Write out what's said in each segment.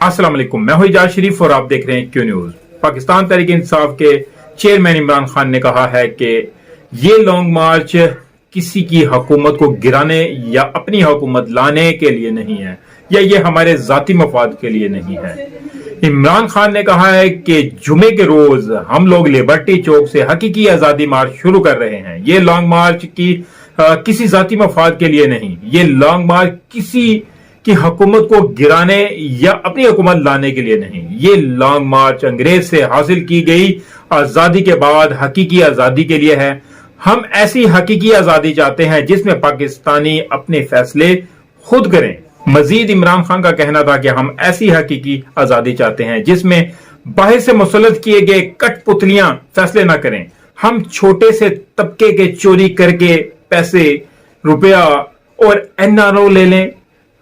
अस्सलाम वालेकुम, मैं हूं इजाज शरीफ और आप देख रहे हैं क्यू न्यूज। पाकिस्तान तहरीक इंसाफ के चेयरमैन इमरान खान ने कहा है कि ये लॉन्ग मार्च किसी की हुकूमत को गिराने या अपनी हुकूमत लाने के लिए नहीं है, या ये हमारे जाती मफाद के लिए नहीं है। इमरान खान ने कहा है कि जुमे के रोज हम लोग लिबर्टी चौक से हकीकी आजादी मार्च शुरू कर रहे हैं। ये लॉन्ग मार्च किसी जाती मफाद के लिए नहीं, ये लॉन्ग मार्च किसी की हुकूमत को गिराने या अपनी हुकूमत लाने के लिए नहीं। ये लॉन्ग मार्च अंग्रेज से हासिल की गई आजादी के बाद हकीकी आजादी के लिए है। हम ऐसी हकीकी आजादी चाहते हैं जिसमें पाकिस्तानी अपने फैसले खुद करें। मजीद इमरान खान का कहना था कि हम ऐसी हकीकी आजादी चाहते हैं जिसमें बाहर से मुसल्लत किए गए कठपुतलियां फैसले ना करें। हम छोटे से तबके के चोरी करके पैसे, रुपया और एनआरओ ले लें,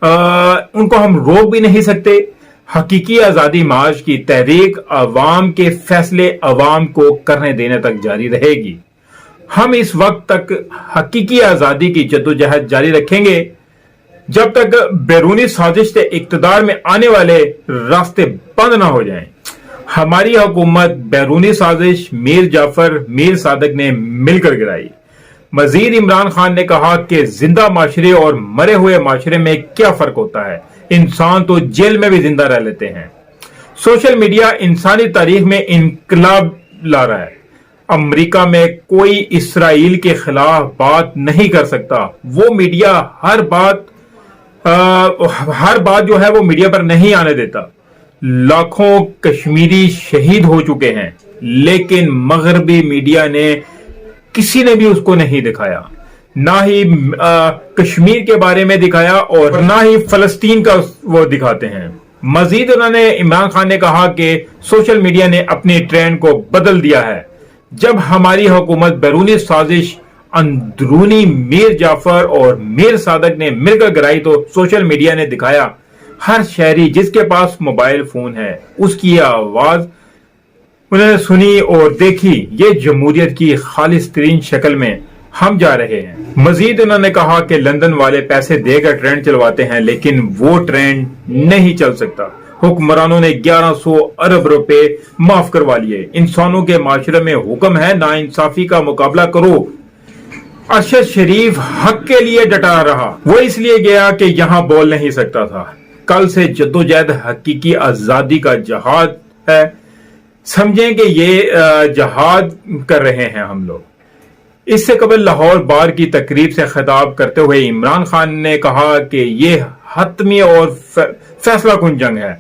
उनको हम रोक भी नहीं सकते। हकीकी आजादी मार्च की तहरीक अवाम के फैसले अवाम को करने देने तक जारी रहेगी। हम इस वक्त तक हकीकी आजादी की जद्दोजहद जारी रखेंगे जब तक बैरूनी साजिश से इक्तदार में आने वाले रास्ते बंद ना हो जाएं। हमारी हुकूमत बैरूनी साजिश मीर जाफर, मीर सादक ने मिलकर गिराई। मजीद इमरान खान ने कहा कि जिंदा माशरे और मरे हुए माशरे में क्या फर्क होता है। इंसान तो जेल में भी जिंदा रह लेते हैं। सोशल मीडिया इंसानी तारीख में इनकलाब ला रहा है। अमेरिका में कोई इसराइल के खिलाफ बात नहीं कर सकता। वो मीडिया हर बात जो है वो मीडिया पर नहीं आने देता। लाखों कश्मीरी शहीद हो चुके हैं, लेकिन मगरबी मीडिया ने किसी ने भी उसको नहीं दिखाया, ना ही कश्मीर के बारे में दिखाया और ना ही फलस्तीन का वो दिखाते हैं। मजीद उन्होंने इमरान खान ने कहा कि सोशल मीडिया ने अपनी ट्रेंड को बदल दिया है। जब हमारी हुकूमत बैरूनी साजिश अंदरूनी मीर जाफर और मीर सादक ने मिलकर गिराई तो सोशल मीडिया ने दिखाया। हर शहरी जिसके पास मोबाइल फोन है उसकी आवाज उन्होंने सुनी और देखी। ये जमहूरियत की खालिस तरीन शक्ल में हम जा रहे हैं। मजीद उन्होंने कहा कि लंदन वाले पैसे देकर ट्रेंड चलवाते हैं, लेकिन वो ट्रेंड नहीं चल सकता। हुक्मरानों ने 1100 अरब रुपए माफ करवा लिए। इंसानों के माशरे में हुक्म है ना इंसाफी का मुकाबला करो। अरशद शरीफ हक के लिए डटा रहा, वो इसलिए गया कि यहां बोल नहीं सकता था। कल से जद्दोजहद हकीकी आजादी का जहाद है। समझें कि ये जहाद कर रहे हैं हम लोग। इससे कबल लाहौर बार की तकरीब से खिताब करते हुए इमरान खान ने कहा कि ये हतमी और फैसला कुन जंग है।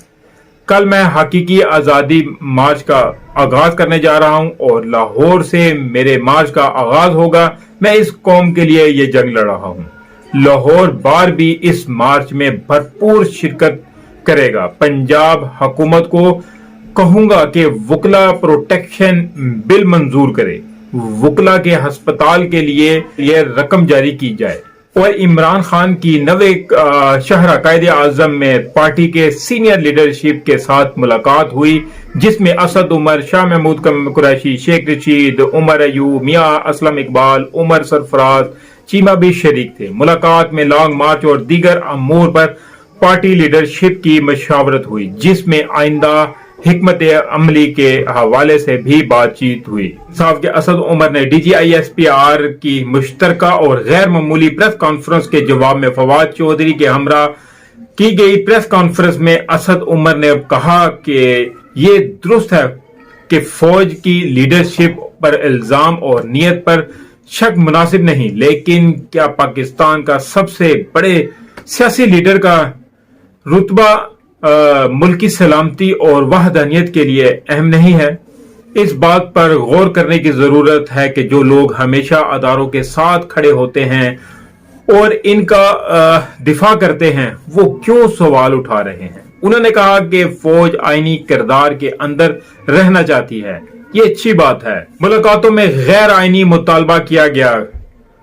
कल मैं हकीकी आजादी मार्च का आगाज करने जा रहा हूं और लाहौर से मेरे मार्च का आगाज होगा। मैं इस कौम के लिए ये जंग लड़ रहा हूं। लाहौर बार भी इस मार्च में भरपूर शिरकत करेगा। पंजाब हुकूमत को कहूंगा कि वकला प्रोटेक्शन बिल मंजूर करे, वकला के हस्पताल के लिए ये रकम जारी की जाए। और इमरान खान की नवे शहर कायदे आजम में पार्टी के सीनियर लीडरशिप के साथ मुलाकात हुई, जिसमें असद उमर, शाह महमूद कुरैशी, शेख रशीद, उमर अयूब, मियां असलम इकबाल, उमर सरफराज, चीमा भी शरीक थे। मुलाकात में लॉन्ग मार्च और दीगर अमूर पर पार्टी लीडरशिप की मशावरत हुई, जिसमें आइंदा हिकमत अमली के हवाले से भी बातचीत हुई। साहब के असद उमर ने DGISPR की मुश्तरका और गैर मामूली प्रेस कॉन्फ्रेंस के जवाब में फवाद चौधरी के हमरा की गई प्रेस कॉन्फ्रेंस में असद उमर ने कहा कि ये दुरुस्त है कि फौज की लीडरशिप पर इल्जाम और नीयत पर शक मुनासिब नहीं, लेकिन क्या पाकिस्तान का सबसे बड़े सियासी लीडर का रुतबा मुल्क की सलामती और वहदानियत के लिए अहम नहीं है? इस बात पर गौर करने की जरूरत है कि जो लोग हमेशा अदारों के साथ खड़े होते हैं और इनका दिफा करते हैं, वो क्यों सवाल उठा रहे हैं। उन्होंने कहा कि फौज आईनी किरदार के अंदर रहना चाहती है, ये अच्छी बात है। मुलाकातों में गैर आईनी मुतालबा किया गया।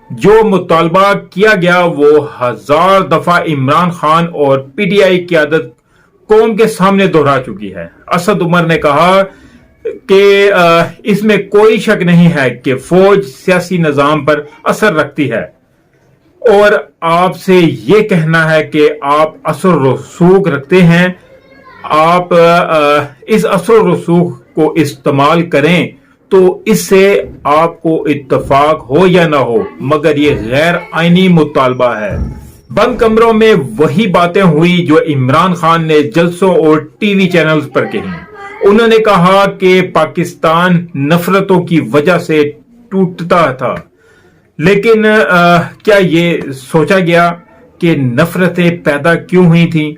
जो मुतालबा किया गया वो 1000 दफा इमरान खान और PTI क़यादत कौम के सामने दोहरा चुकी है। असद उमर ने कहा कि इसमें कोई शक नहीं है कि फौज सियासी निजाम पर असर रखती है और आपसे ये कहना है कि आप असर रसूख रखते हैं, آپ اس اثر و رسوخ کو استعمال کریں تو اس سے آپ کو اتفاق ہو یا نہ ہو مگر یہ غیر آئینی مطالبہ ہے۔ بند کمروں میں وہی باتیں ہوئی جو عمران خان نے جلسوں اور ٹی وی چینلز پر کہی۔ انہوں نے کہا کہ پاکستان نفرتوں کی وجہ سے ٹوٹتا تھا، لیکن کیا یہ سوچا گیا کہ نفرتیں پیدا کیوں ہوئی تھیں؟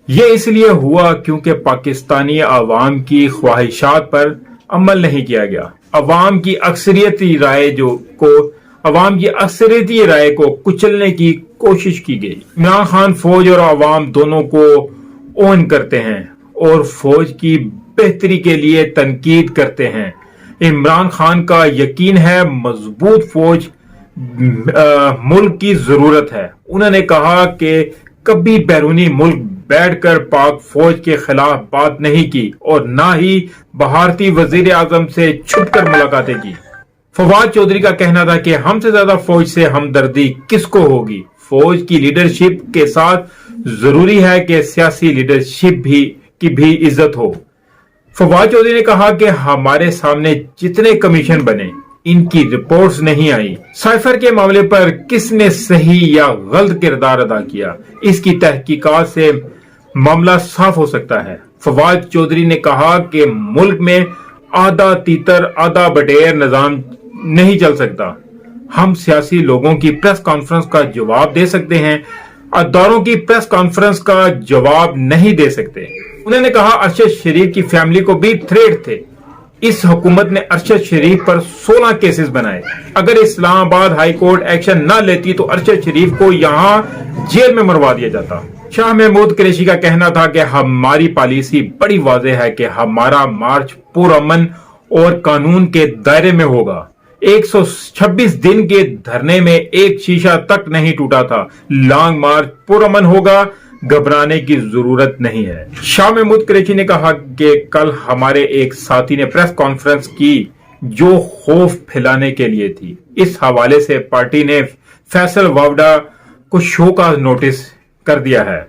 یہ اس لیے ہوا کیونکہ پاکستانی عوام کی خواہشات پر عمل نہیں کیا گیا۔ عوام کی اکثریتی رائے کو کچلنے کی کوشش کی گئی۔ عمران خان فوج اور عوام دونوں کو اون کرتے ہیں اور فوج کی بہتری کے لیے تنقید کرتے ہیں۔ عمران خان کا یقین ہے مضبوط فوج ملک کی ضرورت ہے۔ انہوں نے کہا کہ کبھی بیرونی ملک بیٹھ کر پاک فوج کے خلاف بات نہیں کی اور نہ ہی بھارتی وزیر اعظم سے چھپ کر ملاقاتیں کی۔ فواد چودھری کا کہنا تھا کہ ہم سے زیادہ فوج سے ہمدردی کس کو ہوگی؟ فوج کی لیڈرشپ کے ساتھ ضروری ہے کہ سیاسی لیڈرشپ کی بھی عزت ہو۔ فواد چودھری نے کہا کہ ہمارے سامنے جتنے کمیشن بنے ان کی رپورٹس نہیں آئی۔ سائفر کے معاملے پر کس نے صحیح یا غلط کردار ادا کیا، اس کی تحقیقات سے معاملہ صاف ہو سکتا ہے۔ فواد چودھری نے کہا کہ ملک میں آدھا تیتر آدھا بٹیر نظام نہیں چل سکتا۔ ہم سیاسی لوگوں کی پریس کانفرنس کا جواب دے سکتے ہیں، اداروں کی پریس کانفرنس کا جواب نہیں دے سکتے۔ انہوں نے کہا ارشد شریف کی فیملی کو بھی تھریٹ تھے۔ اس حکومت نے ارشد شریف پر 16 کیسز بنائے۔ اگر اسلام آباد ہائی کورٹ ایکشن نہ لیتی تو ارشد شریف کو یہاں جیل میں مروا دیا جاتا۔ شاہ محمود قریشی کا کہنا تھا کہ ہماری پالیسی بڑی واضح ہے کہ ہمارا مارچ پرامن اور قانون کے دائرے میں ہوگا۔ 126 دن کے دھرنے میں ایک شیشہ تک نہیں ٹوٹا تھا۔ لانگ مارچ پرامن ہوگا، گھبرانے کی ضرورت نہیں ہے۔ شاہ محمود قریشی نے کہا کہ کل ہمارے ایک ساتھی نے پریس کانفرنس کی جو خوف پھیلانے کے لیے تھی۔ اس حوالے سے پارٹی نے فیصل واوڈا کو شو کا نوٹس کر دیا ہے۔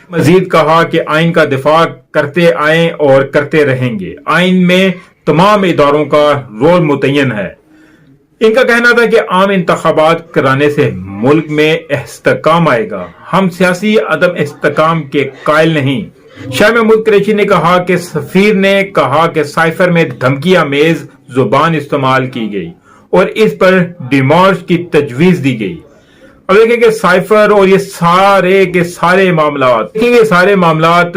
مزید کہا کہ آئین کا دفاع کرتے آئیں اور کرتے رہیں گے۔ آئین میں تمام اداروں کا رول متعین ہے۔ ان کا کہنا تھا کہ عام انتخابات کرانے سے ملک میں استحکام آئے گا۔ ہم سیاسی عدم استحکام کے قائل نہیں۔ شاہ محمود قریشی نے کہا کہ سفیر نے کہا کہ سائفر میں دھمکی آمیز زبان استعمال کی گئی اور اس پر ڈیمارش کی تجویز دی گئی۔ اب دیکھیں کہ سائفر اور یہ سارے معاملات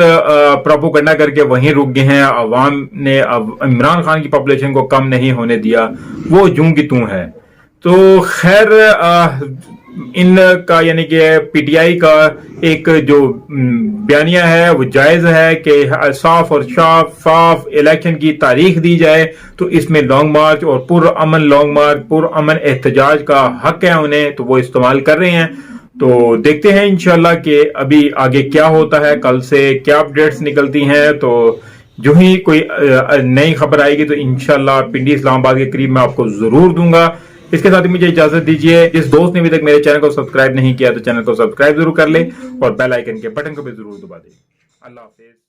پروپیگنڈا کر کے وہیں رک گئے ہیں۔ عوام نے عمران خان کی پاپولیشن کو کم نہیں ہونے دیا، وہ جوں کی توں ہے۔ تو خیر ان کا یعنی کہ پی ٹی آئی کا ایک جو بیانیہ ہے وہ جائز ہے کہ صاف اور شفاف الیکشن کی تاریخ دی جائے، تو اس میں لانگ مارچ اور پرامن احتجاج کا حق ہے انہیں، تو وہ استعمال کر رہے ہیں۔ تو دیکھتے ہیں انشاءاللہ کہ ابھی آگے کیا ہوتا ہے، کل سے کیا اپڈیٹس نکلتی ہیں۔ تو جو ہی کوئی نئی خبر آئے گی تو انشاءاللہ پنڈی اسلام آباد کے قریب میں آپ کو ضرور دوں گا۔ اس کے ساتھ ہی مجھے اجازت دیجیے، جس دوست نے ابھی تک میرے چینل کو سبسکرائب نہیں کیا تو چینل کو سبسکرائب ضرور کر لیں اور بیل آئیکن کے بٹن کو بھی ضرور دبا دیں۔ اللہ حافظ۔